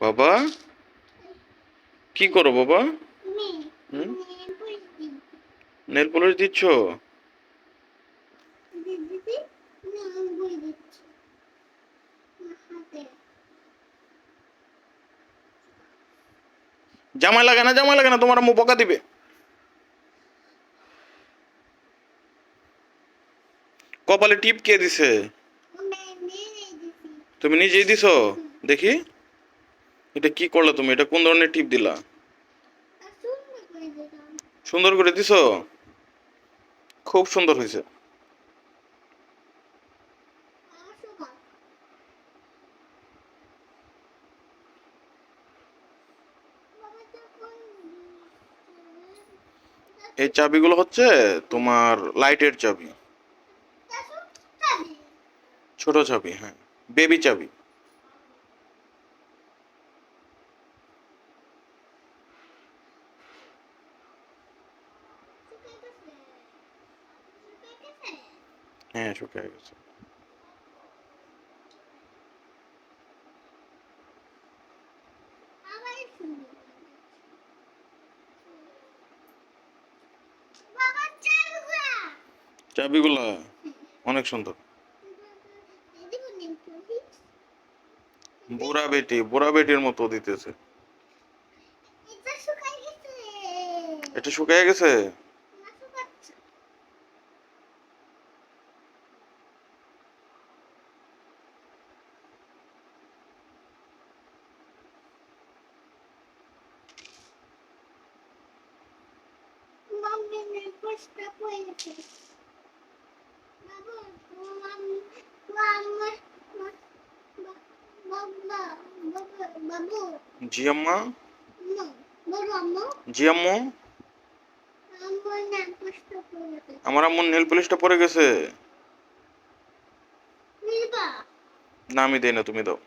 বাবা, কি করো বাবা? হুম? নেল পলিশ দিচ্ছ? জামাই লাগে না, জামাই লাগে না, তোমার আম্মু বকা দিবে। কপালে টিপ কে দিছে? তুমি নিজেই দিছো? দেখি, এটা কি করলে তুমি? এটা কোন ধরনের টিপ দিলা? সুন্দর করে দিছো? খুব সুন্দর হয়েছে। এই চাবিগুলো হচ্ছে তোমার লাইটের চাবি। ছোট চাবি, হ্যাঁ, বেবি চাবি। হ্যাঁ, শুকিয়ে গেছে। চাবিগুলা অনেক সুন্দর। বুড়া বেটির মতো দিতেছে। এটা শুকিয়ে গেছে। জি আম্মা। জি আম্মু। আমার আম্মুর নেল পলিশটা পড়ে গেছে। না, আমি দেই না, তুমি দাও।